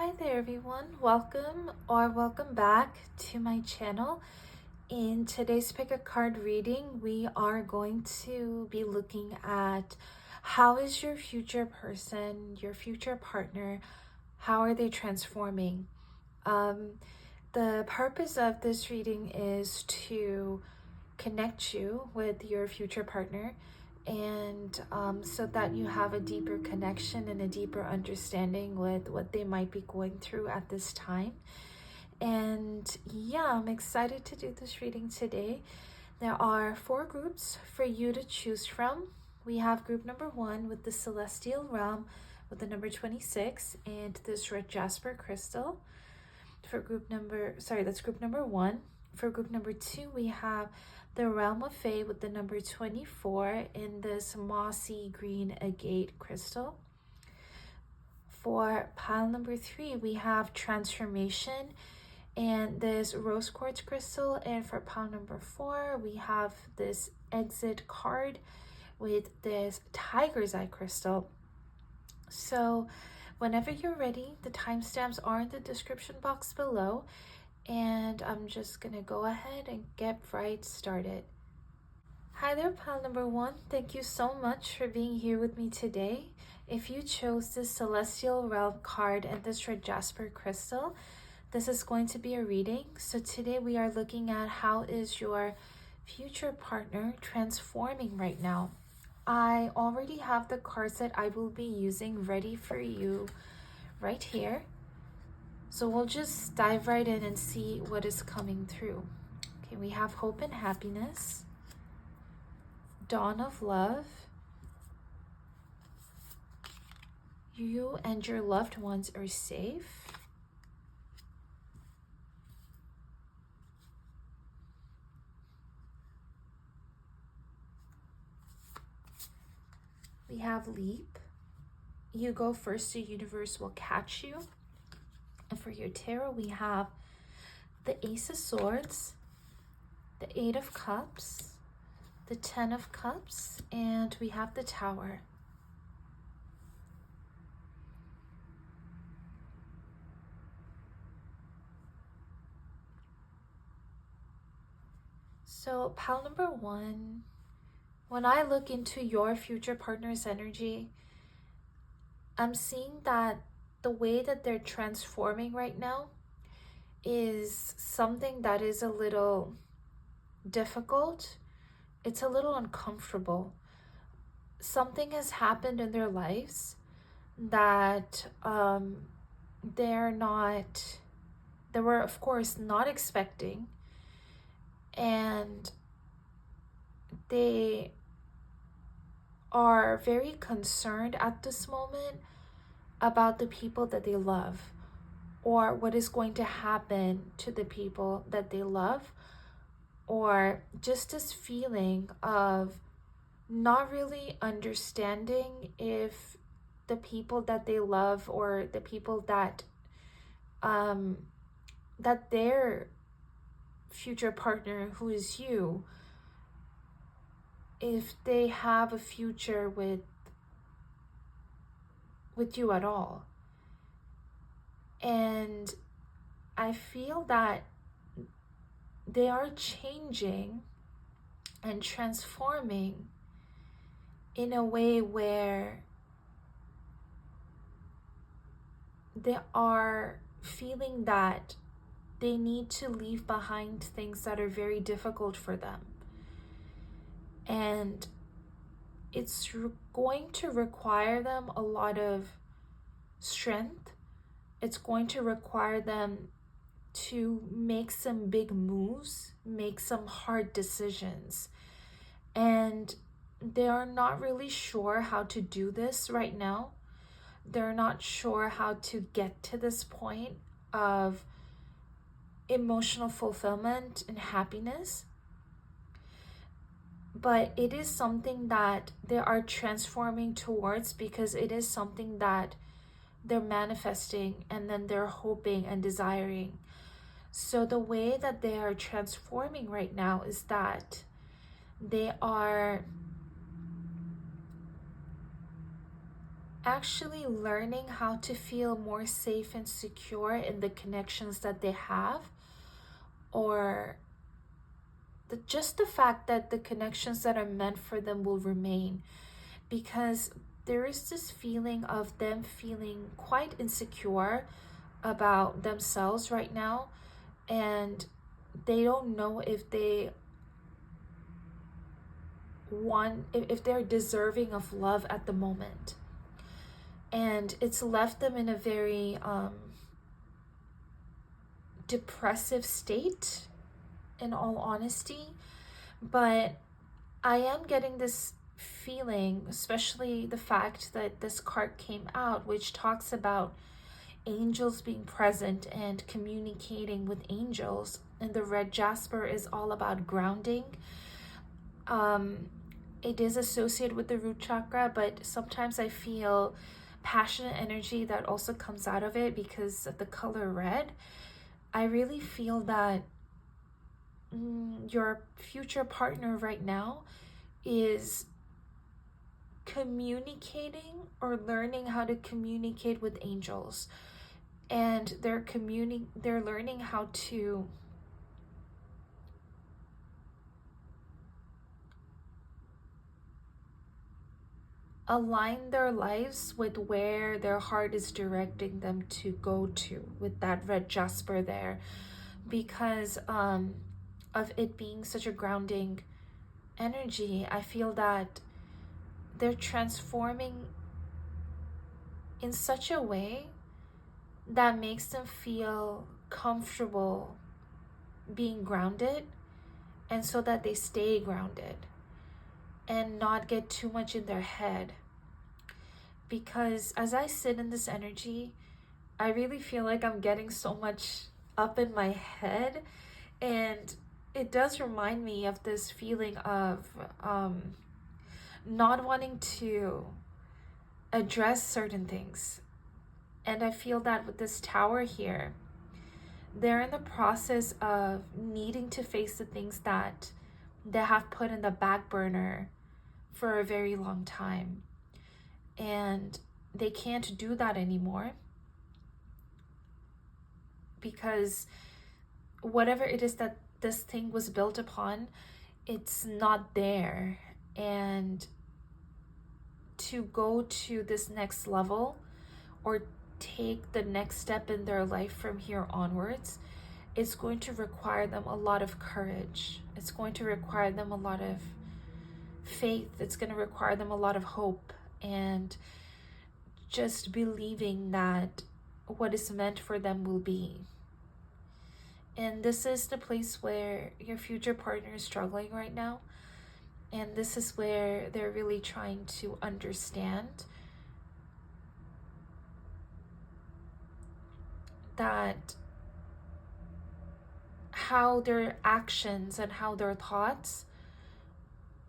Hi there everyone, welcome or welcome back to my channel. In today's pick a card reading, we are going to be looking at how is your future person, your future partner, how are they transforming? The purpose of this reading is to connect you with your future partner and so that you have a deeper connection and a deeper understanding with what they might be going through at this time. And yeah, I'm excited to do this reading today. There are 4 groups for you to choose from. We have group number 1 with the celestial realm with the number 26 and this red jasper crystal. For group number, that's group number 1. For group number 2, we have the realm of Fae with the number 24 in this mossy green agate crystal. For pile number 3, we have transformation and this rose quartz crystal. And for pile number 4, we have this exit card with this tiger's eye crystal. So whenever you're ready, the timestamps are in the description box below, and I'm just gonna go ahead and get right started. Hi there, pile number 1. Thank you so much for being here with me today. If you chose this celestial realm card and this red jasper crystal, this is going to be a reading. So today we are looking at how is your future partner transforming right now. I already have the cards that I will be using ready for you right here. So we'll just dive right in and see what is coming through. Okay, we have hope and happiness, dawn of love. You and your loved ones are safe. We have leap. You go first, the universe will catch you. And for your tarot, we have the Ace of Swords, the 8 of Cups, the 10 of Cups, and we have the Tower. So pile number 1, when I look into your future partner's energy, I'm seeing that the way that they're transforming right now is something that is a little difficult. It's a little uncomfortable. Something has happened in their lives that they were of course not expecting, and they are very concerned at this moment about the people that they love or what is going to happen to the people that they love, or just this feeling of not really understanding if the people that they love or the people that that their future partner, who is you, if they have a future with you at all. And I feel that they are changing and transforming in a way where they are feeling that they need to leave behind things that are very difficult for them. And it's going to require them a lot of strength. It's going to require them to make some big moves, make some hard decisions. And they are not really sure how to do this right now. They're not sure how to get to this point of emotional fulfillment and happiness. But it is something that they are transforming towards, because it is something that they're manifesting and then they're hoping and desiring. So the way that they are transforming right now is that they are actually learning how to feel more safe and secure in the connections that they have, or just the fact that the connections that are meant for them will remain, because there is this feeling of them feeling quite insecure about themselves right now, and they don't know if they want, if they're deserving of love at the moment. And it's left them in a very depressive state, in all honesty. But I am getting this feeling, especially the fact that this card came out, which talks about angels being present and communicating with angels, and the red jasper is all about grounding. It is associated with the root chakra, but sometimes I feel passionate energy that also comes out of it because of the color red. I really feel that your future partner right now is communicating or learning how to communicate with angels, and they're learning how to align their lives with where their heart is directing them to go to, with that red jasper there, because of it being such a grounding energy. I feel that they're transforming in such a way that makes them feel comfortable being grounded, and so that they stay grounded and not get too much in their head. Because as I sit in this energy, I really feel like I'm getting so much up in my head, and it does remind me of this feeling of not wanting to address certain things. And I feel that with this tower here, they're in the process of needing to face the things that they have put in the back burner for a very long time. And they can't do that anymore, because whatever it is that this thing was built upon, it's not there. And to go to this next level, or take the next step in their life from here onwards, it's going to require them a lot of courage. It's going to require them a lot of faith. It's going to require them a lot of hope, and just believing that what is meant for them will be. And this is the place where your future partner is struggling right now. And this is where they're really trying to understand that how their actions and how their thoughts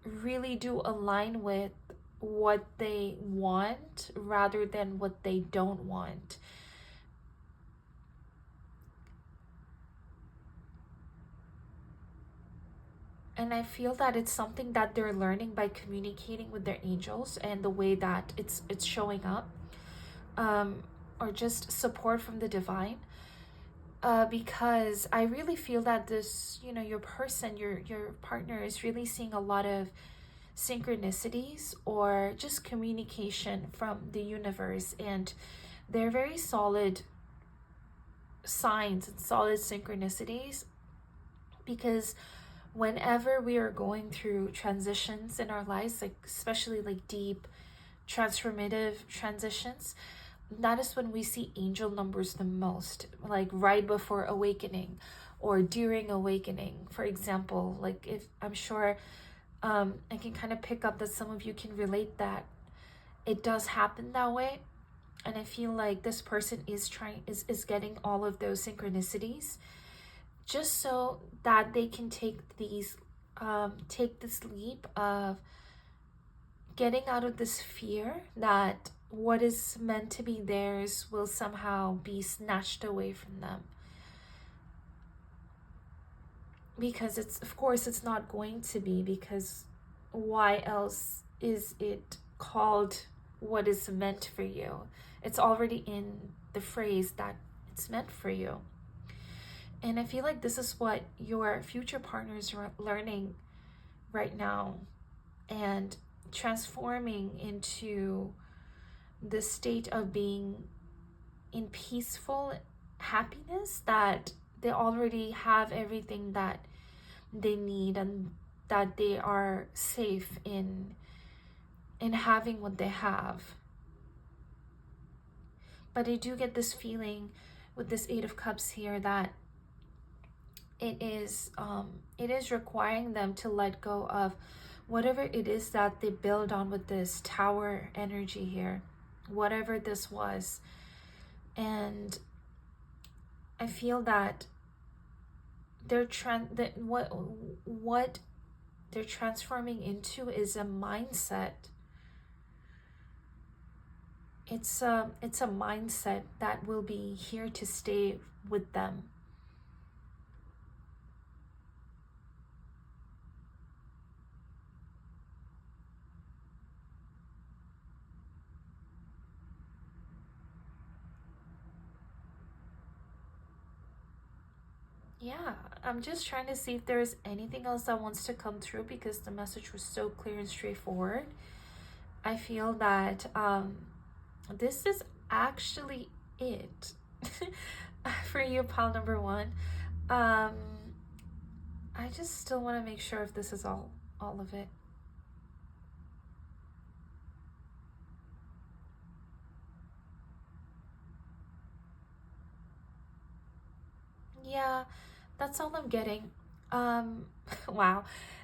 really do align with what they want rather than what they don't want. And I feel that it's something that they're learning by communicating with their angels, and the way that it's showing up, or just support from the divine. Because I really feel that this, your person, your partner is really seeing a lot of synchronicities, or just communication from the universe, and they're very solid signs and solid synchronicities. Because whenever we are going through transitions in our lives, like especially like deep transformative transitions, that is when we see angel numbers the most, like right before awakening or during awakening. For example, like, if I'm sure I can kind of pick up that some of you can relate, that it does happen that way. And I feel like this person is getting all of those synchronicities, just so that they can take this leap of getting out of this fear that what is meant to be theirs will somehow be snatched away from them. Because of course it's not going to be, because why else is it called what is meant for you. It's already in the phrase that it's meant for you. And I feel like this is what your future partners are learning right now and transforming into the state of being in peaceful happiness, that they already have everything that they need and that they are safe in having what they have. But I do get this feeling with this Eight of Cups here that it is requiring them to let go of whatever it is that they build on with this Tower energy here, whatever this was. And I feel that what they're transforming into is a mindset. It's a mindset that will be here to stay with them. Yeah, I'm just trying to see if there's anything else that wants to come through, because the message was so clear and straightforward. I feel that this is actually it for you, pile number one. I just still want to make sure if this is all of it. Yeah, that's all I'm getting. Wow.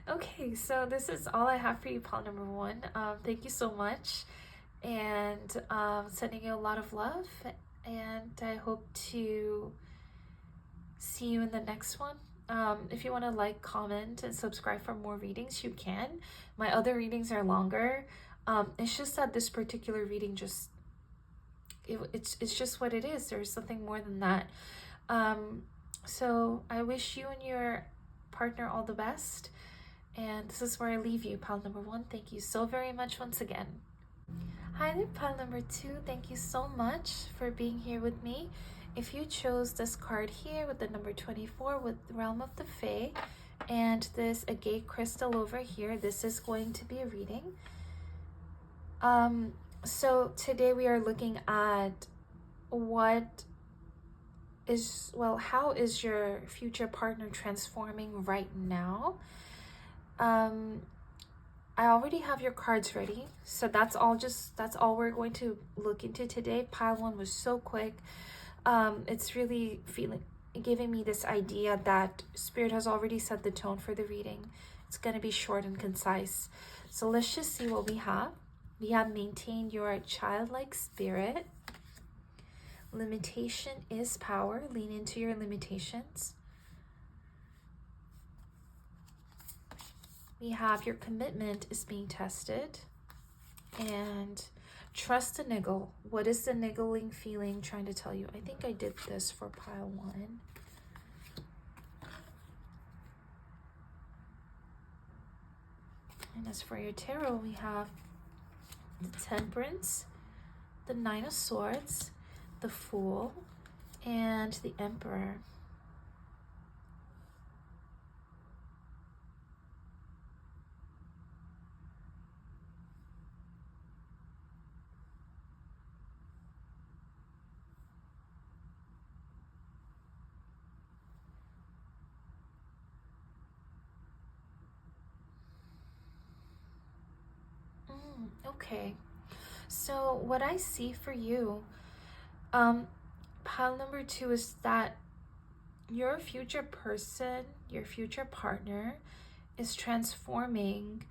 Okay, so this is all I have for you, pile number one. Thank you so much, and sending you a lot of love, and I hope to see you in the next one. If you want to like, comment, and subscribe for more readings, you can. My other readings are longer. It's just that this particular reading it's just what it is. There's something more than that. So I wish you and your partner all the best. And this is where I leave you, pile number one. Thank you so very much once again. Hi there, pile number two. Thank you so much for being here with me. If you chose this card here with the number 24 with Realm of the Fae and this agate crystal over here, this is going to be a reading. So today we are looking at how is your future partner transforming right now? I already have your cards ready, so that's all we're going to look into today. Pile one was so quick. It's really giving me this idea that Spirit has already set the tone for the reading. It's going to be short and concise. So let's just see what we have. We have maintain your childlike spirit. Limitation is power. Lean into your limitations. We have your commitment is being tested. And trust the niggle. What is the niggling feeling trying to tell you? I think I did this for pile one. And as for your tarot, we have the Temperance, the Nine of Swords, the Fool, and the Emperor. Okay, so what I see for you, pile number two, is that your future person, your future partner, is transforming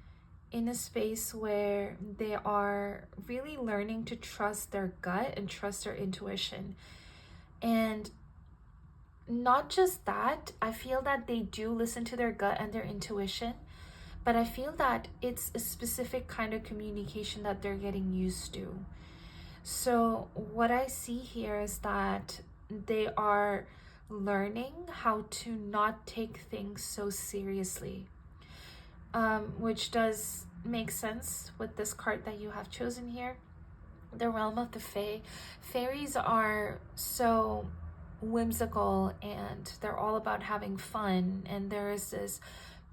in a space where they are really learning to trust their gut and trust their intuition. And not just that, I feel that they do listen to their gut and their intuition, but I feel that it's a specific kind of communication that they're getting used to. So what I see here is that they are learning how to not take things so seriously, which does make sense with this card that you have chosen here. the realm of the fae. Fairies are so whimsical, and they're all about having fun, and there is this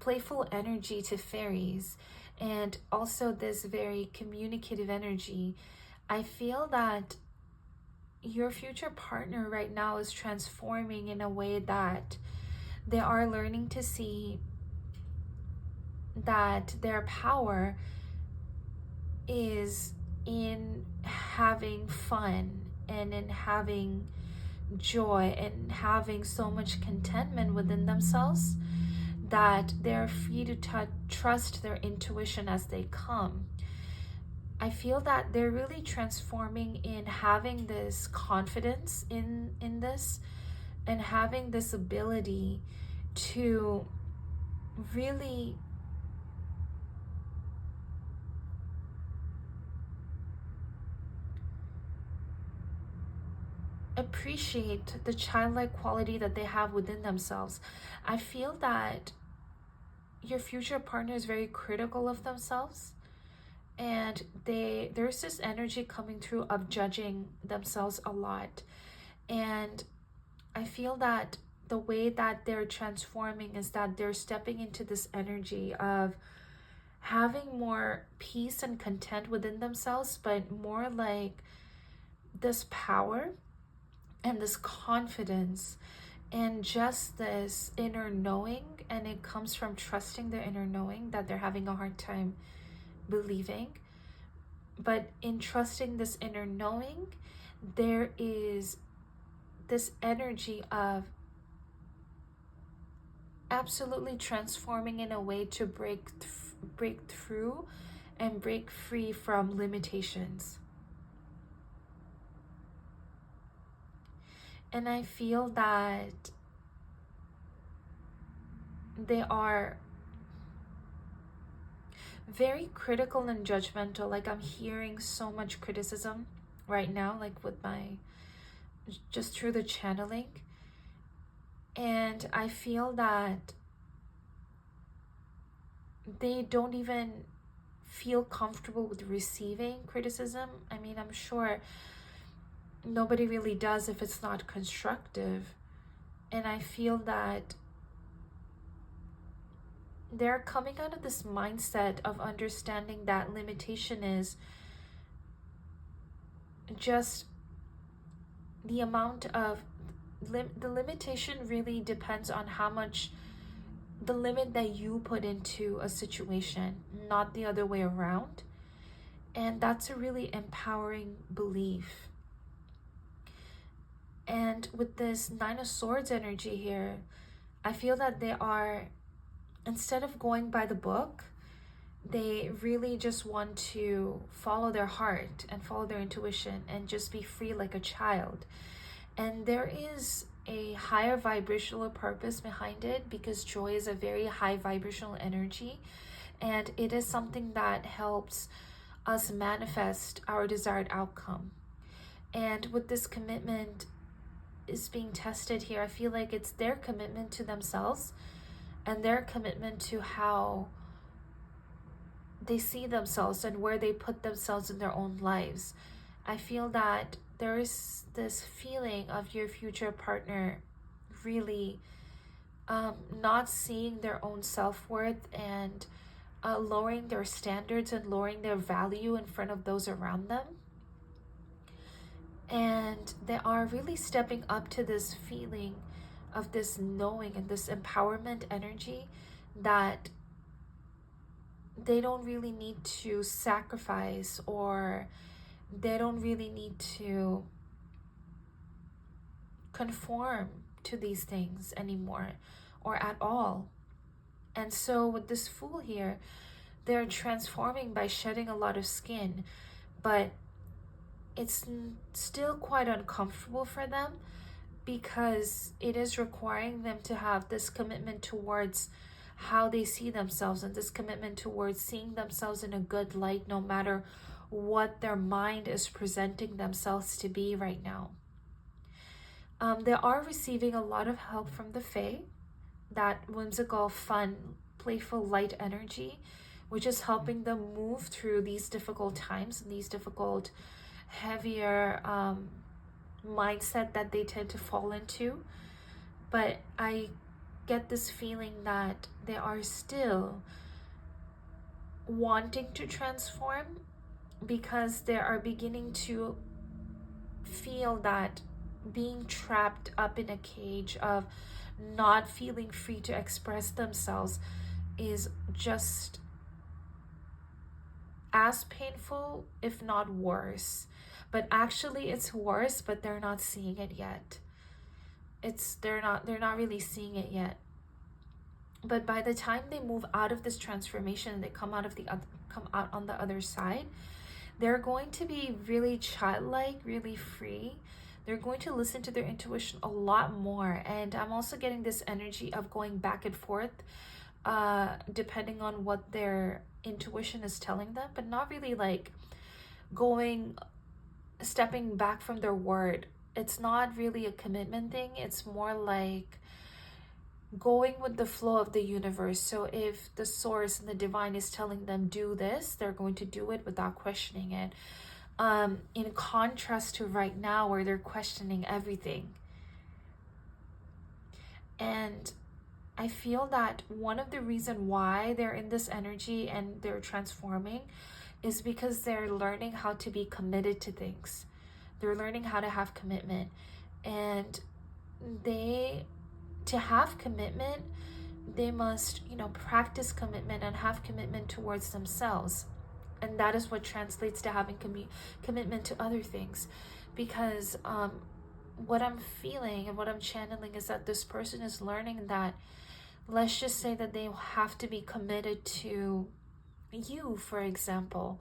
playful energy to fairies, and also this very communicative energy. I feel that your future partner right now is transforming in a way that they are learning to see that their power is in having fun and in having joy and having so much contentment within themselves that they're free to trust their intuition as they come. I feel that they're really transforming in having this confidence in this, and having this ability to really appreciate the childlike quality that they have within themselves. I feel that your future partner is very critical of themselves, and there's this energy coming through of judging themselves a lot. And I feel that the way that they're transforming is that they're stepping into this energy of having more peace and content within themselves, but more like this power and this confidence and just this inner knowing. And it comes from trusting their inner knowing that they're having a hard time believing. But in trusting this inner knowing, there is this energy of absolutely transforming in a way to break through and break free from limitations. And I feel that they are very critical and judgmental. Like, I'm hearing so much criticism right now, like with just through the channeling. And I feel that they don't even feel comfortable with receiving criticism. I mean, I'm sure nobody really does if it's not constructive. And I feel that they're coming out of this mindset of understanding that limitation is just the amount of the limitation really depends on how much the limit that you put into a situation, not the other way around. And that's a really empowering belief. And with this Nine of Swords energy here, I feel that they are, instead of going by the book, they really just want to follow their heart and follow their intuition and just be free like a child. And there is a higher vibrational purpose behind it, because joy is a very high vibrational energy, and it is something that helps us manifest our desired outcome. And with this commitment is being tested here, I feel like it's their commitment to themselves and their commitment to how they see themselves and where they put themselves in their own lives. I feel that there is this feeling of your future partner really not seeing their own self-worth and lowering their standards and lowering their value in front of those around them. And they are really stepping up to this feeling of this knowing and this empowerment energy that they don't really need to sacrifice, or they don't really need to conform to these things anymore or at all. And so with this Fool here, they're transforming by shedding a lot of skin, but it's still quite uncomfortable for them, because it is requiring them to have this commitment towards how they see themselves, and this commitment towards seeing themselves in a good light, no matter what their mind is presenting themselves to be right now. They are receiving a lot of help from the Fae, that whimsical, fun, playful, light energy, which is helping them move through these difficult times and these difficult heavier mindset that they tend to fall into. But I get this feeling that they are still wanting to transform, because they are beginning to feel that being trapped up in a cage of not feeling free to express themselves is just as painful, if not worse. But actually it's worse, but they're not seeing it yet. They're not really seeing it yet. But by the time they move out of this transformation and they come out on the other side, they're going to be really childlike, really free. They're going to listen to their intuition a lot more. And I'm also getting this energy of going back and forth, depending on what their intuition is telling them, but not really like stepping back from their word. It's not really a commitment thing. It's more like going with the flow of the universe. So if the source and the divine is telling them do this, they're going to do it without questioning it. In contrast to right now, where they're questioning everything. And I feel that one of the reasons why they're in this energy and they're transforming is because they're learning how to be committed to things. They're learning how to have commitment. And to have commitment, they must, practice commitment and have commitment towards themselves. And that is what translates to having commitment to other things. Because what I'm feeling and what I'm channeling is that this person is learning that, let's just say that they have to be committed to you, for example.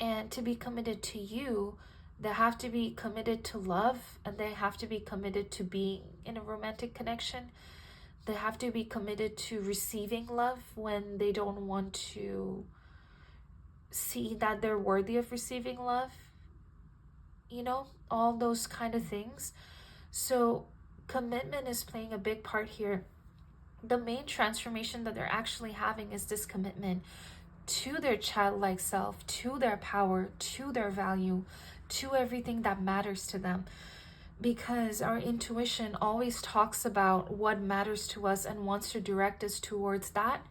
And to be committed to you, they have to be committed to love, and they have to be committed to being in a romantic connection. They have to be committed to receiving love when they don't want to see that they're worthy of receiving love. All those kind of things. So commitment is playing a big part here. The main transformation that they're actually having is this commitment to their childlike self, to their power, to their value, to everything that matters to them. Because our intuition always talks about what matters to us and wants to direct us towards that.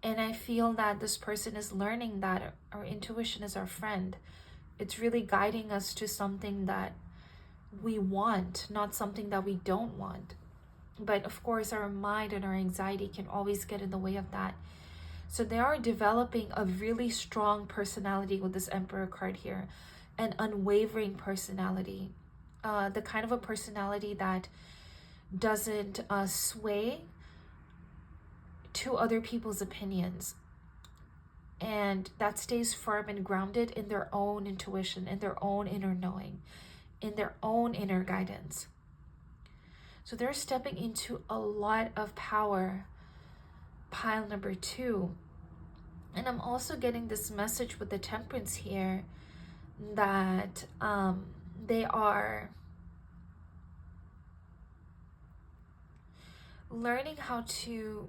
And I feel that this person is learning that our intuition is our friend. It's really guiding us to something that we want, not something that we don't want. But of course, our mind and our anxiety can always get in the way of that. So they are developing a really strong personality with this Emperor card here, an unwavering personality, the kind of a personality that doesn't sway to other people's opinions, and that stays firm and grounded in their own intuition, in their own inner knowing, in their own inner guidance. So they're stepping into a lot of power, pile number 2. And I'm also getting this message with the Temperance here that they are learning how to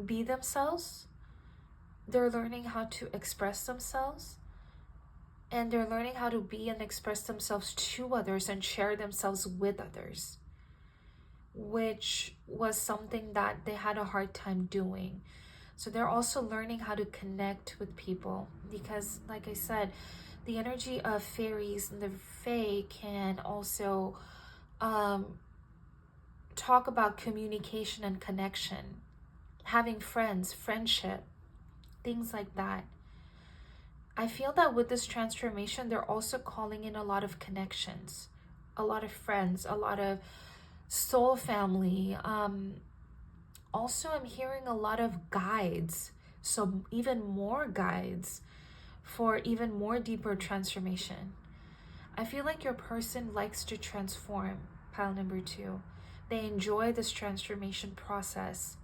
be themselves. They're learning how to express themselves. And they're learning how to be and express themselves to others and share themselves with others, which was something that they had a hard time doing. So they're also learning how to connect with people, because like I said, the energy of fairies and the fae can also talk about communication and connection, having friends, friendship, things like that. I feel that with this transformation, they're also calling in a lot of connections, a lot of friends, a lot of soul family. Also, I'm hearing a lot of guides, so even more guides for even more deeper transformation. I feel like your person likes to transform, pile number 2. They enjoy this transformation process.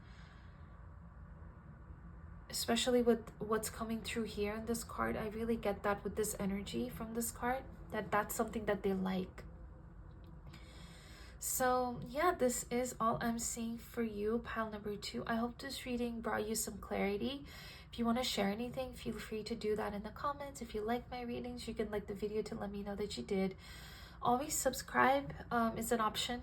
Especially with what's coming through here in this card, I really get that with this energy from this card, that's something that they like. So yeah, this is all I'm seeing for you, pile number 2. I hope this reading brought you some clarity. If you want to share anything, feel free to do that in the comments. If you like my readings, you can like the video to let me know that you did. Always subscribe is an option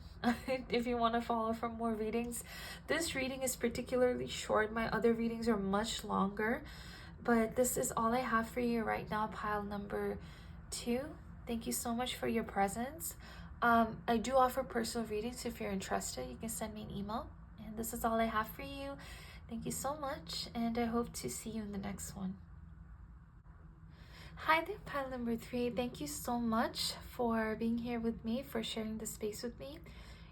if you want to follow for more readings. This reading is particularly short. My other readings are much longer, but this is all I have for you right now, pile number 2. Thank you so much for your presence. I do offer personal readings. If you're interested, you can send me an email. And this is all I have for you. Thank you so much, and I hope to see you in the next one. Hi there, pile number 3. Thank you so much for being here with me, for sharing the space with me.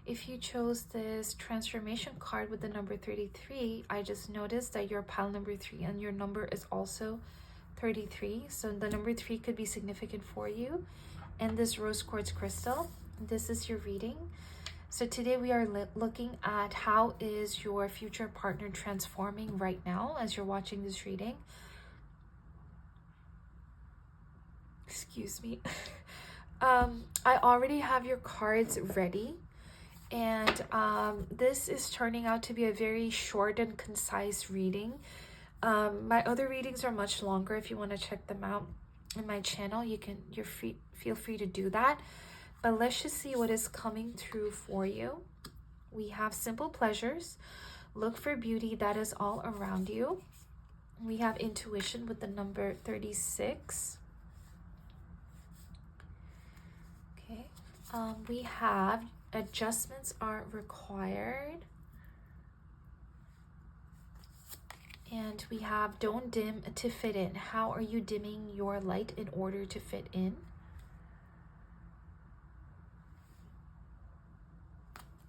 If you chose this transformation card with the number 33, I just noticed that you're pile number 3 and your number is also 33. So the number 3 could be significant for you. And this rose quartz crystal, this is your reading. So today we are looking at how is your future partner transforming right now as you're watching this reading. Excuse me. I already have your cards ready, and this is turning out to be a very short and concise reading. My other readings are much longer. If you want to check them out in my channel, feel free to do that. But let's just see what is coming through for you. We have simple pleasures. Look for beauty that is all around you. We have intuition with the number 36. Okay. We have adjustments are required. And we have don't dim to fit in. How are you dimming your light in order to fit in?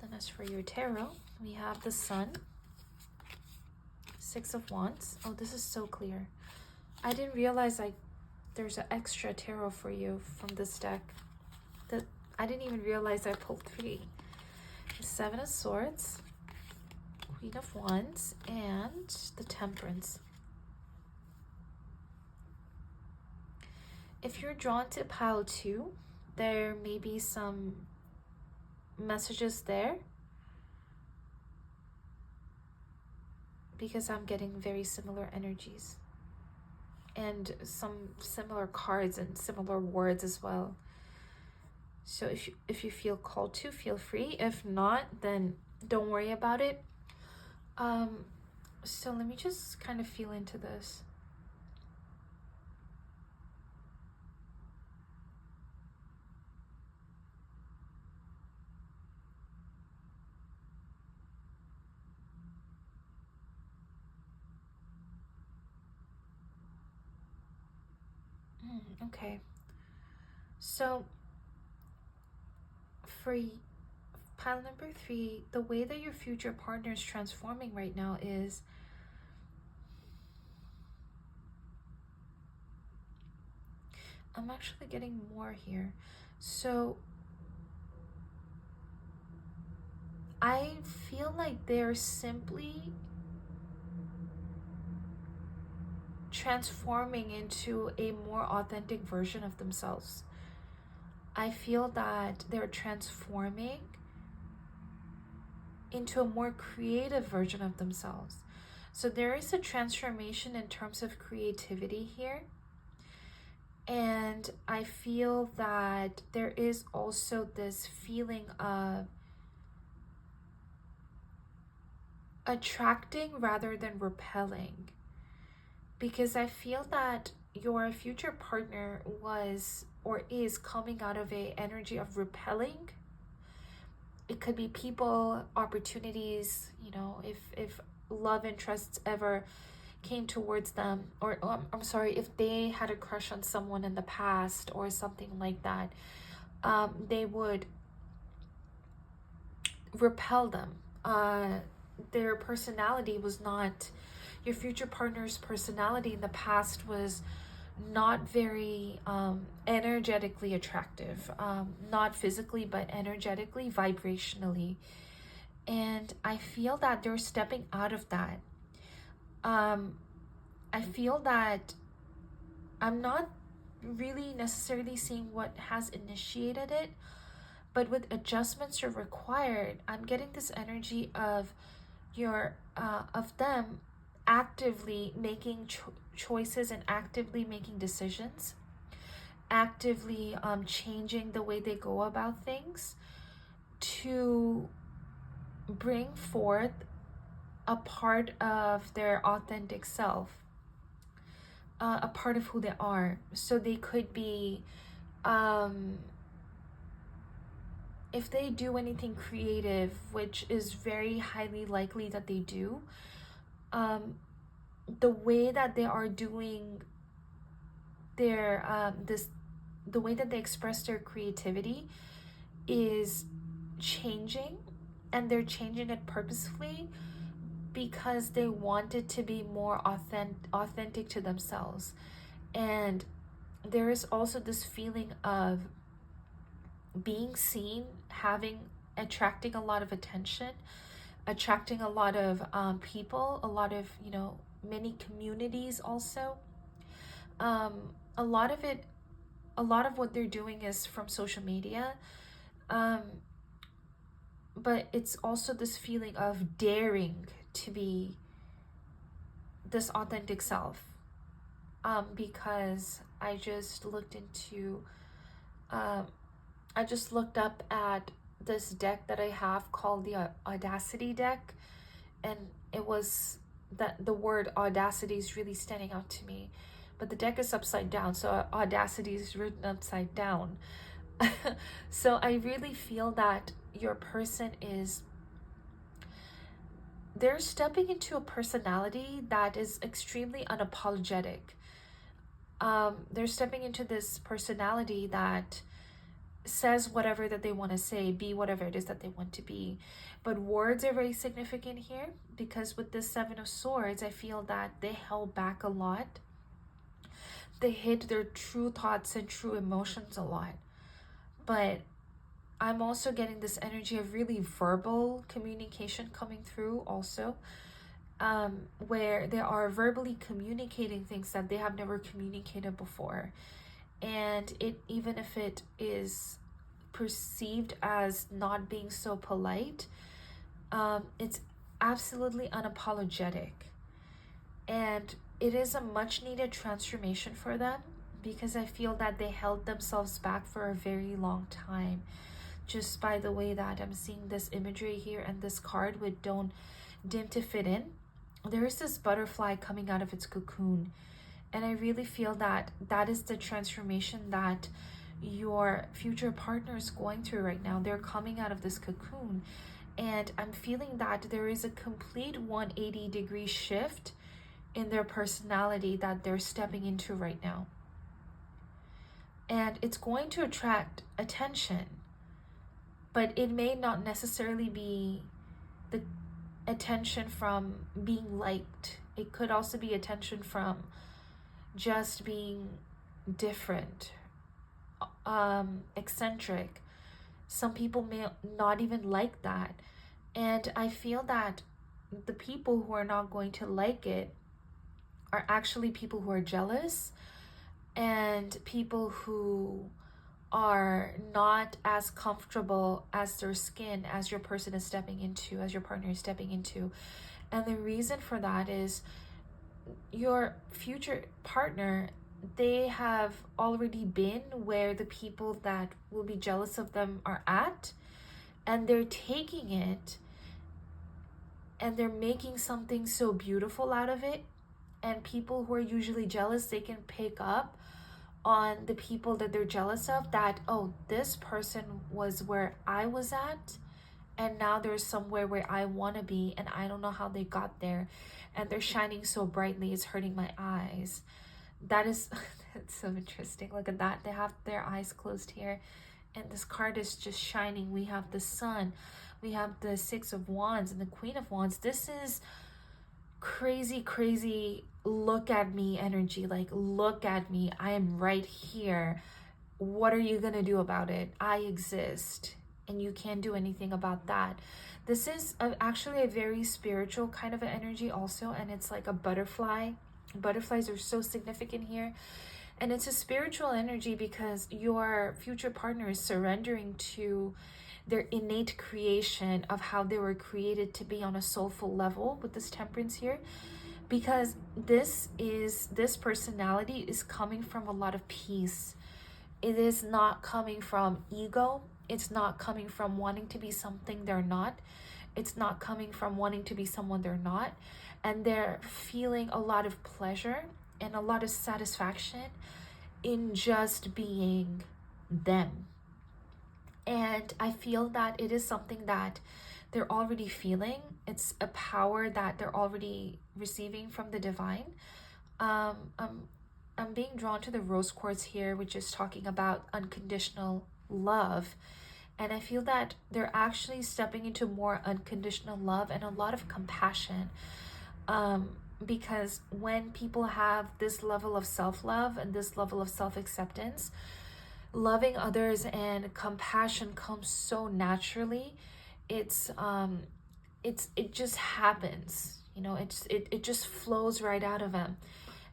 Then as for your tarot, we have the Sun, 6 of Wands. Oh, this is so clear. I didn't realize there's an extra tarot for you from this deck. I didn't even realize I pulled 3. The 7 of Swords, Queen of Wands, and the Temperance. If you're drawn to pile 2, there may be some messages there, because I'm getting very similar energies and some similar cards and similar words as well. So if you feel called to, feel free. If not, then don't worry about it. So let me just kind of feel into this. Okay. So for pile number 3, the way that your future partner is transforming right now is I'm actually getting more here. So I feel like they're simply transforming into a more authentic version of themselves. I feel that they're transforming into a more creative version of themselves. So there is a transformation in terms of creativity here. And I feel that there is also this feeling of attracting rather than repelling. Because I feel that your future partner was or is coming out of an energy of repelling. It could be people, opportunities, you know, if love interests ever came towards them, or I'm sorry, if they had a crush on someone in the past or something like that, they would repel them. Their personality was not, your future partner's personality in the past was not very energetically attractive, not physically but energetically, vibrationally. And I feel that they're stepping out of that. I feel that I'm not really necessarily seeing what has initiated it, but with adjustments are required, I'm getting this energy of of them actively making choices and actively making decisions, actively changing the way they go about things to bring forth a part of their authentic self, a part of who they are. So they could be, if they do anything creative, which is very highly likely that they do, the way that they are doing their the way that they express their creativity is changing, and they're changing it purposefully because they want it to be more authentic to themselves. And there is also this feeling of being seen, attracting a lot of attention, attracting a lot of people, a lot of, many communities also. A lot of what they're doing is from social media, but it's also this feeling of daring to be this authentic self. Because I just looked up at this deck that I have called the Audacity deck, and it was that the word audacity is really standing out to me. But the deck is upside down, so audacity is written upside down. So I really feel that your person they're stepping into a personality that is extremely unapologetic. They're stepping into this personality that says whatever that they want to say, be whatever it is that they want to be. But words are very significant here, because with this Seven of Swords, I feel that they held back a lot. They hid their true thoughts and true emotions a lot. But I'm also getting this energy of really verbal communication coming through also, where they are verbally communicating things that they have never communicated before. And even if it is perceived as not being so polite, it's absolutely unapologetic. And it is a much needed transformation for them, because I feel that they held themselves back for a very long time. Just by the way that I'm seeing this imagery here and this card with don't dim to fit in, there is this butterfly coming out of its cocoon. And I really feel that that is the transformation that your future partner is going through right now. They're coming out of this cocoon, and I'm feeling that there is a complete 180-degree shift in their personality that they're stepping into right now. And it's going to attract attention, but it may not necessarily be the attention from being liked. It could also be attention from just being different, eccentric. Some people may not even like that. And I feel that the people who are not going to like it are actually people who are jealous, and people who are not as comfortable as their skin as your person is stepping into, as your partner is stepping into. And the reason for that is your future partner, they have already been where the people that will be jealous of them are at, and they're taking it and they're making something so beautiful out of it. And people who are usually jealous, they can pick up on the people that they're jealous of, that, oh, this person was where I was at, and now they're somewhere where I want to be, and I don't know how they got there, and they're shining so brightly, it's hurting my eyes. That is it's so interesting. Look at that. They have their eyes closed here, and this card is just shining. We have the Sun, we have the Six of Wands, and the Queen of Wands. This is crazy look at me energy. Like, look at me, I am right here. What are you gonna do about it? I exist, and you can't do anything about that. This is actually a very spiritual kind of an energy also, and it's like a butterfly. Butterflies are so significant here, and it's a spiritual energy because your future partner is surrendering to their innate creation of how they were created to be on a soulful level with this Temperance here. because this personality is coming from a lot of peace. It is not coming from ego. It's not coming from wanting to be something they're not. It's not coming from wanting to be someone they're not. And they're feeling a lot of pleasure and a lot of satisfaction in just being them. And I feel that it is something that they're already feeling. It's a power that they're already receiving from the divine. I'm being drawn to the rose quartz here, which is talking about unconditional love. And I feel that they're actually stepping into more unconditional love and a lot of compassion. Because when people have this level of self-love and this level of self-acceptance, loving others and compassion comes so naturally. It just happens, you know. It just flows right out of them.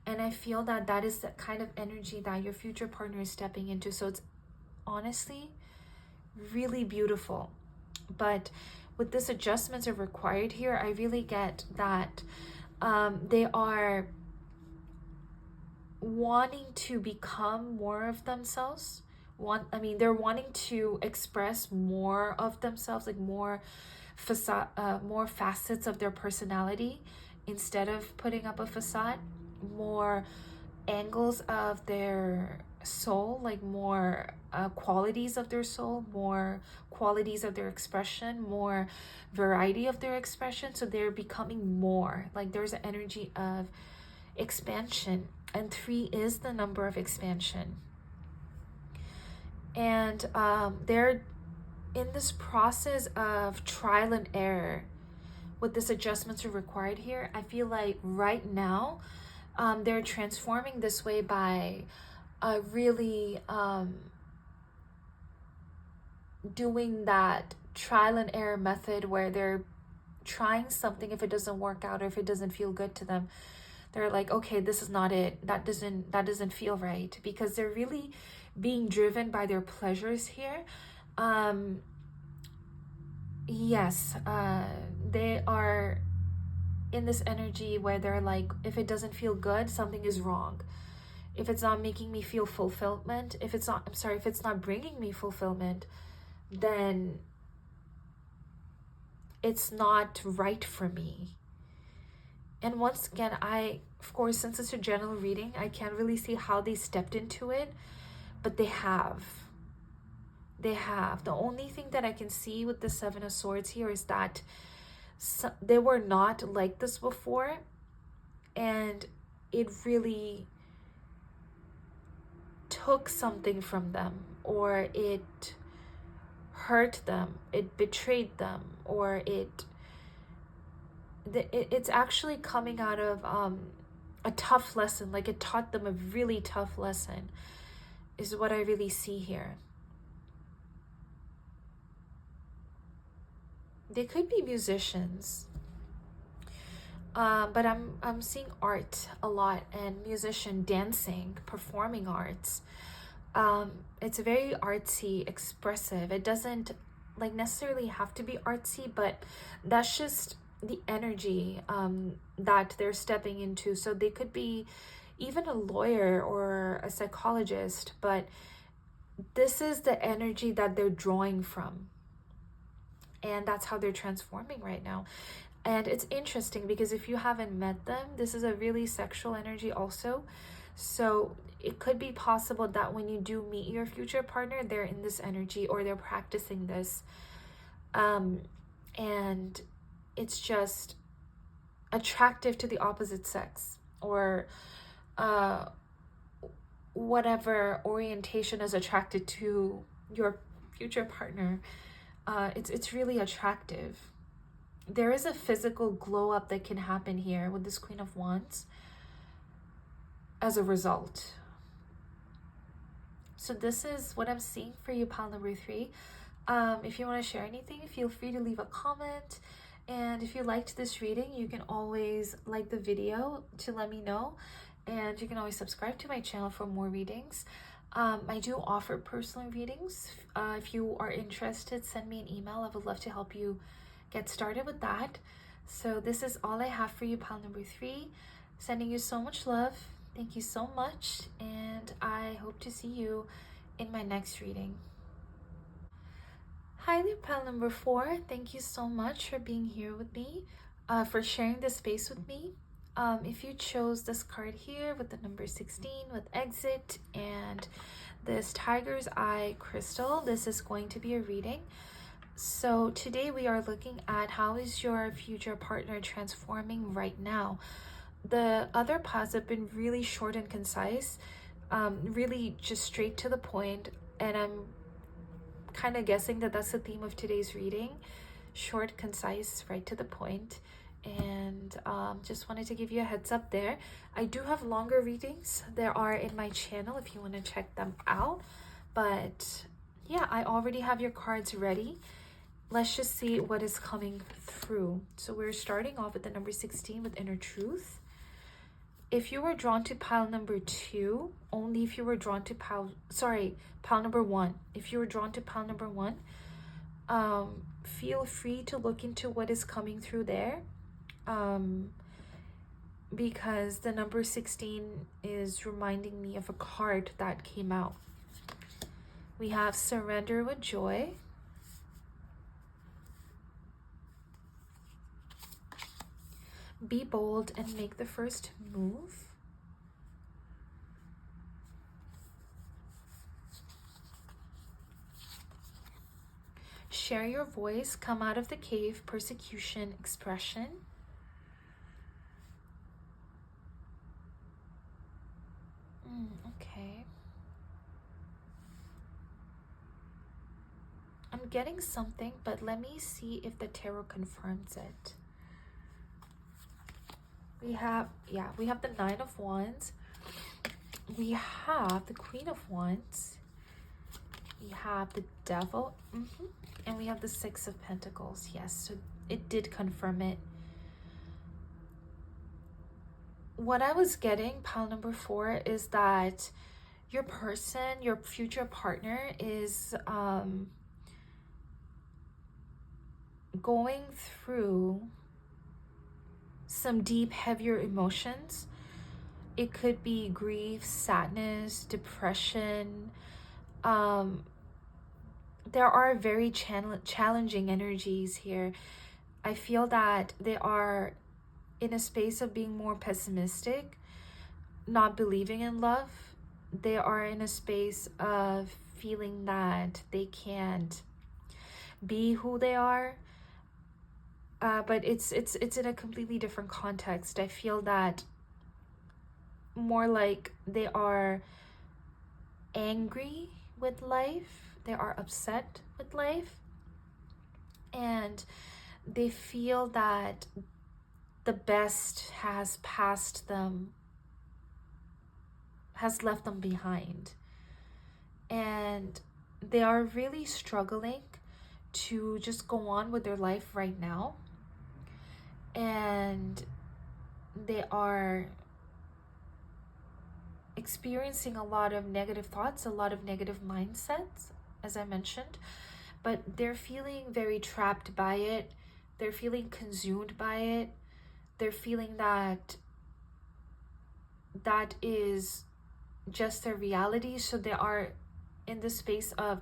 And I feel that that is the kind of energy that your future partner is stepping into. So it's honestly really beautiful. But with this adjustments are required here, I really get that they are wanting to become more of themselves. They're wanting to express more of themselves, like more facets of their personality, instead of putting up a facade, more angles of their soul, like more qualities of their soul, more qualities of their expression, more variety of their expression. So they're becoming more, like there's an energy of expansion, and 3 is the number of expansion. And they're in this process of trial and error. With this adjustments are required here, I feel like right now they're transforming this way by really doing that trial and error method, where they're trying something. If it doesn't work out or if it doesn't feel good to them, they're like, okay, this is not it. That doesn't feel right, because they're really being driven by their pleasures here. Yes, they are in this energy where they're like, if it doesn't feel good, something is wrong. If it's not making me feel fulfillment, if it's not bringing me fulfillment, then it's not right for me. And once again, of course, since it's a general reading, I can't really see how they stepped into it, but they have. The only thing that I can see with the 7 of Swords here is that they were not like this before, and it really took something from them, or it hurt them, it betrayed them, or it's actually coming out of a tough lesson. Like, it taught them a really tough lesson, is what I really see here. They could be musicians, but I'm seeing art a lot, and musician, dancing, performing arts. It's very artsy, expressive. It doesn't like necessarily have to be artsy, but that's just the energy that they're stepping into. So they could be even a lawyer or a psychologist, but this is the energy that they're drawing from. And that's how they're transforming right now. And it's interesting because if you haven't met them, this is a really sexual energy also. So it could be possible that when you do meet your future partner, they're in this energy, or they're practicing this. And it's just attractive to the opposite sex, or whatever orientation is attracted to your future partner. It's really attractive. There is a physical glow up that can happen here with this Queen of Wands as a result. So this is what I'm seeing for you, pile number 3. If you want to share anything, feel free to leave a comment. And if you liked this reading, you can always like the video to let me know. And you can always subscribe to my channel for more readings. I do offer personal readings. If you are interested, send me an email. I would love to help you get started with that. So this is all I have for you, pile number 3. Sending you so much love. Thank you so much, and I hope to see you in my next reading. Hi there, pile number 4. Thank you so much for being here with me, for sharing this space with me. If you chose this card here with the number 16 with exit and this tiger's eye crystal, this is going to be a reading. So today we are looking at how is your future partner transforming right now. The other paths have been really short and concise, really just straight to the point, and I'm kind of guessing that that's the theme of today's reading. Short, concise, right to the point. And just wanted to give you a heads up there. I do have longer readings. There are in my channel if you want to check them out. But yeah, I already have your cards ready. Let's just see what is coming through. So we're starting off with the number 16 with inner truth. If you were drawn to pile number 2, only if you were drawn to pile number 1. If you were drawn to pile number 1, feel free to look into what is coming through there. Because the number 16 is reminding me of a card that came out. We have surrender with joy. Be bold and make the first move. Share your voice, come out of the cave, persecution, expression. Okay. I'm getting something, but let me see if the tarot confirms it. We have the 9 of Wands. We have the Queen of Wands. We have the Devil. And we have the 6 of Pentacles. Yes, so it did confirm it. What I was getting, pile number 4, is that your person, your future partner, is going through some deep, heavier emotions. It could be grief, sadness, depression. There are very challenging energies here. I feel that they are in a space of being more pessimistic, not believing in love. They are in a space of feeling that they can't be who they are. But it's in a completely different context. I feel that more like they are angry with life, they are upset with life, and they feel that the best has passed them, has left them behind, and they are really struggling to just go on with their life right now. And they are experiencing a lot of negative thoughts, a lot of negative mindsets, as I mentioned, but they're feeling very trapped by it. They're feeling consumed by it. They're feeling that that is just their reality. So they are in the space of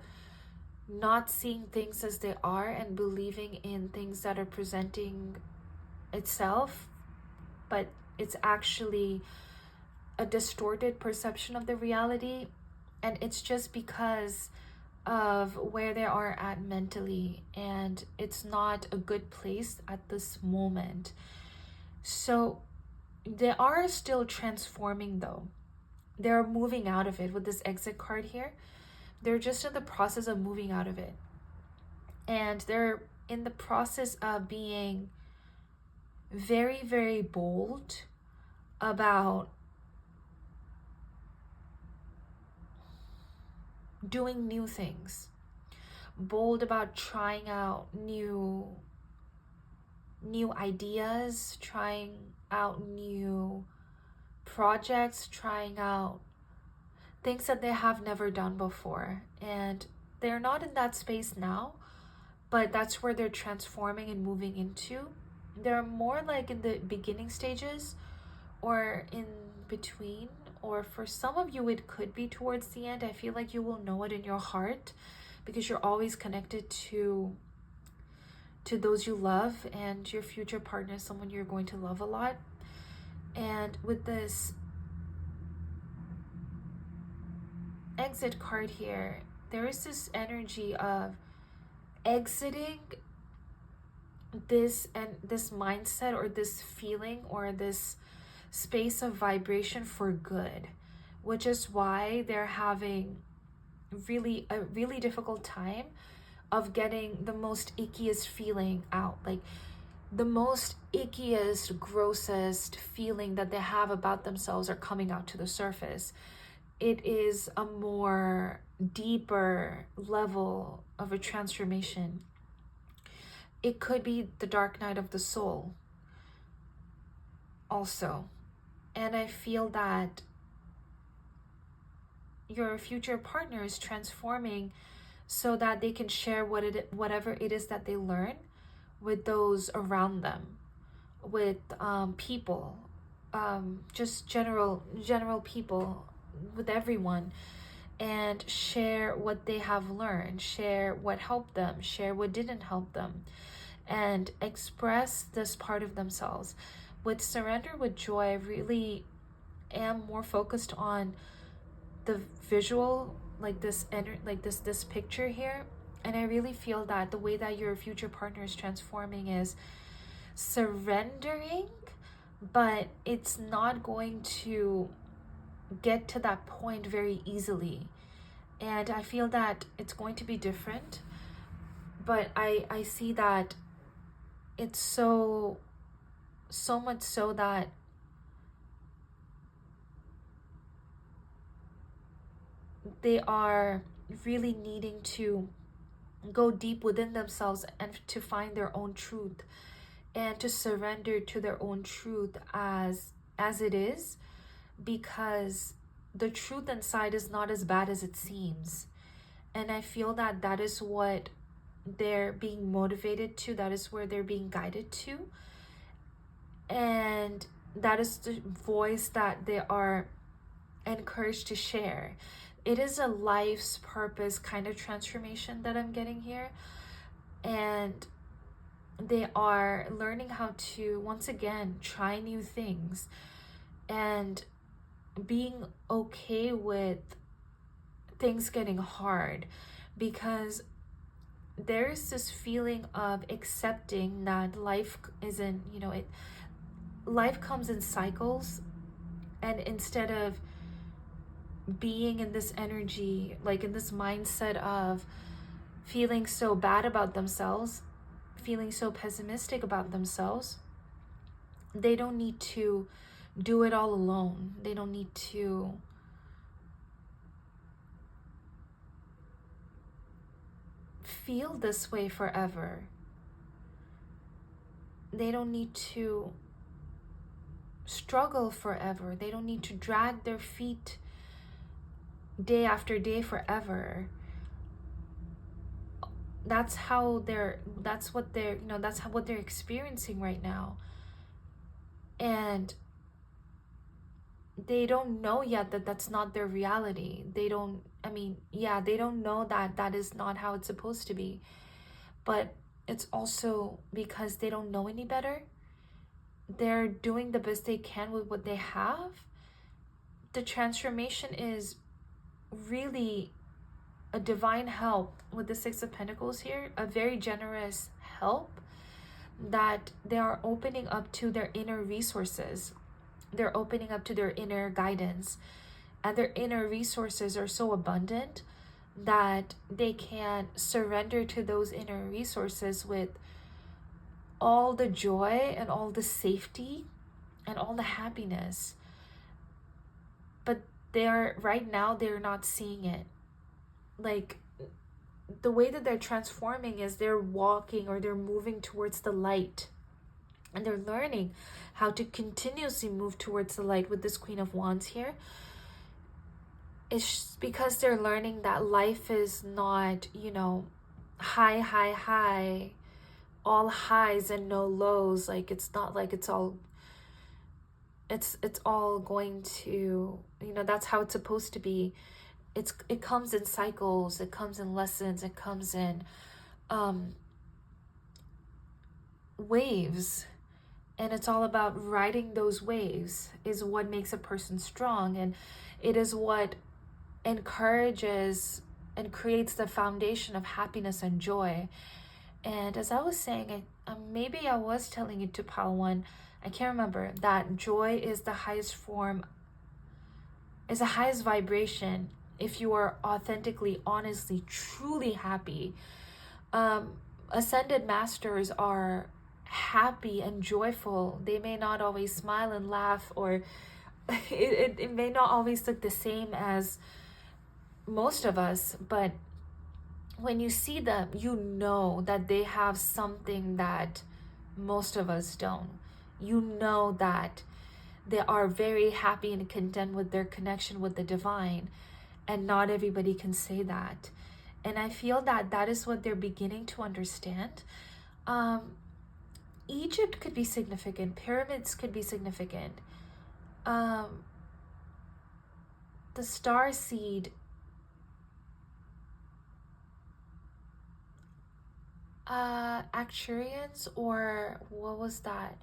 not seeing things as they are and believing in things that are presenting itself, but it's actually a distorted perception of the reality. And it's just because of where they are at mentally, and it's not a good place at this moment. So they are still transforming though. They're moving out of it with this exit card here. They're just in the process of moving out of it, and they're in the process of being very, very bold about doing new things, bold about trying out new ideas, trying out new projects, trying out things that they have never done before. And they're not in that space now, but that's where they're transforming and moving into. they're more like in the beginning stages or in between, or for some of you it could be towards the end. I feel like you will know it in your heart because you're always connected to those you love, and your future partner is someone you're going to love a lot. And with this exit card here, there is this energy of exiting this mindset or this feeling or this space of vibration for good, which is why they're having a really difficult time of getting the most ickiest feeling out, like the most ickiest, grossest feeling that they have about themselves are coming out to the surface. It is a more deeper level of a transformation. It could be the dark night of the soul also. And I feel that your future partner is transforming so that they can share whatever it is that they learn with those around them, with people, just general people, with everyone, and share what they have learned, share what helped them, share what didn't help them, and express this part of themselves. With surrender with joy, I really am more focused on the visual, like this picture here. And I really feel that the way that your future partner is transforming is surrendering, but it's not going to get to that point very easily. And I feel that it's going to be different, but I see that it's so much so that they are really needing to go deep within themselves and to find their own truth and to surrender to their own truth as it is, because the truth inside is not as bad as it seems. And I feel that that is what they're being motivated to, that is where they're being guided to, and that is the voice that they are encouraged to share. It is a life's purpose kind of transformation that I'm getting here, and they are learning how to once again try new things and being okay with things getting hard, because there's this feeling of accepting that life isn't, life comes in cycles, and instead of being in this energy, like in this mindset of feeling so bad about themselves, feeling so pessimistic about themselves, they don't need to do it all alone. They don't need to feel this way forever. They don't need to struggle forever. They don't need to drag their feet day after day forever. That's what they're experiencing right now. And they don't know yet that that's not their reality. They don't know that that is not how it's supposed to be. But it's also because they don't know any better. They're doing the best they can with what they have. The transformation is really a divine help with the Six of Pentacles here, a very generous help that they are opening up to their inner resources. They're opening up to their inner guidance, and their inner resources are so abundant that they can surrender to those inner resources with all the joy and all the safety and all the happiness. But right now they're not seeing it. Like, the way that they're transforming is they're walking or they're moving towards the light, and they're learning how to continuously move towards the light with this Queen of Wands here. It's because they're learning that life is not, high all highs and no lows. Like, it's not like it's all going to, you know, that's how it's supposed to be. It comes in cycles, it comes in lessons, it comes in waves, and it's all about riding those waves is what makes a person strong, and it is what encourages and creates the foundation of happiness and joy. And as I was saying, maybe I was telling it to Pal One, I can't remember, that joy is the highest form, is the highest vibration if you are authentically, honestly, truly happy. Ascended masters are happy and joyful. They may not always smile and laugh, or it may not always look the same as most of us, but when you see them, you know that they have something that most of us don't. You know that they are very happy and content with their connection with the divine, and not everybody can say that. And I feel that that is what they're beginning to understand. Egypt could be significant. Pyramids could be significant. The star seed, Acturians, or what was that?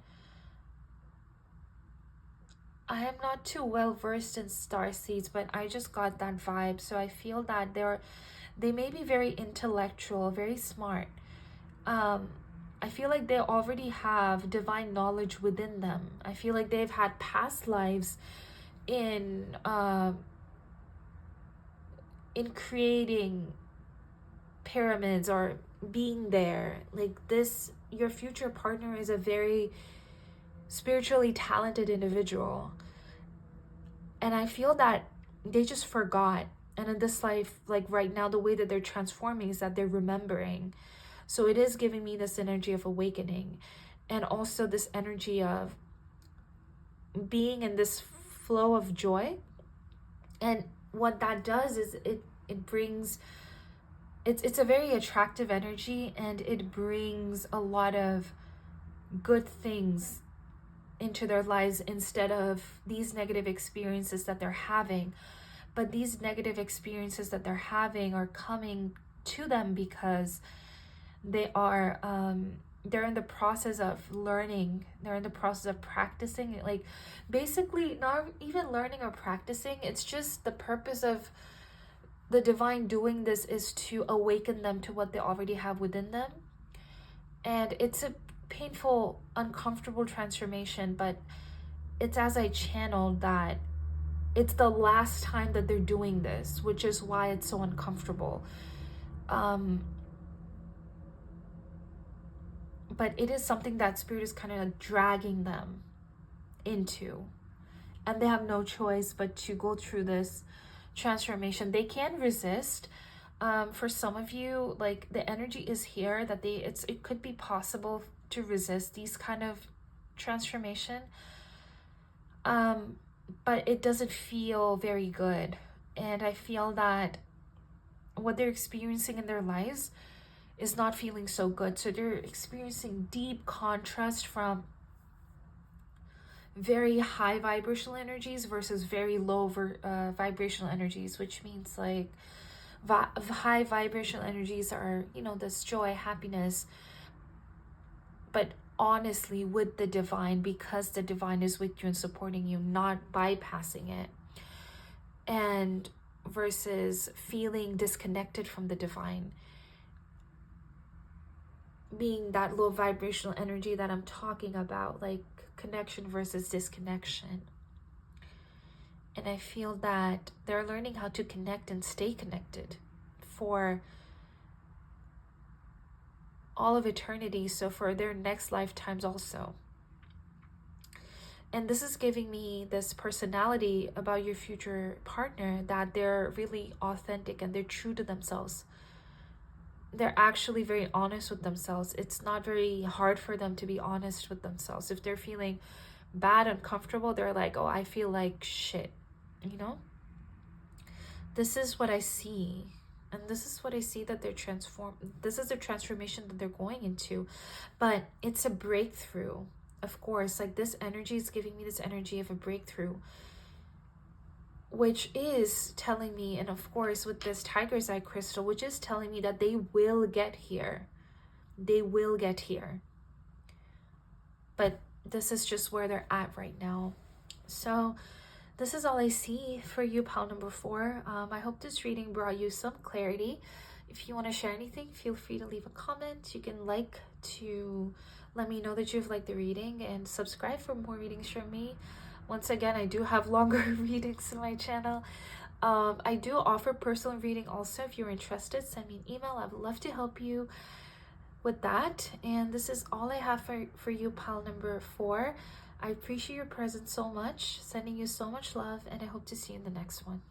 I am not too well versed in star seeds, but I just got that vibe. So I feel that they may be very intellectual, very smart. I feel like they already have divine knowledge within them. I feel like they've had past lives in creating pyramids or being there. Like this, your future partner is a very spiritually talented individual, and I feel that they just forgot. And in this life, like right now, the way that they're transforming is that they're remembering. So it is giving me this energy of awakening, and also this energy of being in this flow of joy. And what that does is it brings, it's a very attractive energy, and it brings a lot of good things into their lives instead of these negative experiences that they're having. But these negative experiences that they're having are coming to them because they are they're in the process of learning, they're in the process of practicing. Like basically not even learning or practicing, it's just the purpose of the divine doing this is to awaken them to what they already have within them. And it's a painful, uncomfortable transformation, but it's as I channeled that it's the last time that they're doing this, which is why it's so uncomfortable. But it is something that Spirit is kind of like dragging them into, and they have no choice but to go through this transformation. They can resist. For some of you, like the energy is here that it could be possible to resist these kind of transformation, but it doesn't feel very good. And I feel that what they're experiencing in their lives is not feeling so good. So they're experiencing deep contrast from very high vibrational energies versus very low vibrational energies, which means like high vibrational energies are, you know, this joy, happiness, but honestly with the divine, because the divine is with you and supporting you, not bypassing it. And versus feeling disconnected from the divine, being that low vibrational energy that I'm talking about, like connection versus disconnection. And I feel that they're learning how to connect and stay connected for all of eternity, so for their next lifetimes also. And this is giving me this personality about your future partner, that they're really authentic and they're true to themselves. They're actually very honest with themselves. It's not very hard for them to be honest with themselves. If they're feeling bad, uncomfortable, they're like, oh, I feel like shit, you know? This is what I see. And this is what I see that they're this is the transformation that they're going into. But it's a breakthrough. Of course, like this energy is giving me this energy of a breakthrough, which is telling me, and of course with this tiger's eye crystal, which is telling me that they will get here. They will get here. But this is just where they're at right now. So this is all I see for you, pile number 4. I hope this reading brought you some clarity. If you want to share anything, feel free to leave a comment. You can like to let me know that you've liked the reading, and subscribe for more readings from me. Once again, I do have longer readings in my channel. I do offer personal reading also. If you're interested, send me an email. I would love to help you with that. And this is all I have for you, pile number 4. I appreciate your presence so much, sending you so much love, and I hope to see you in the next one.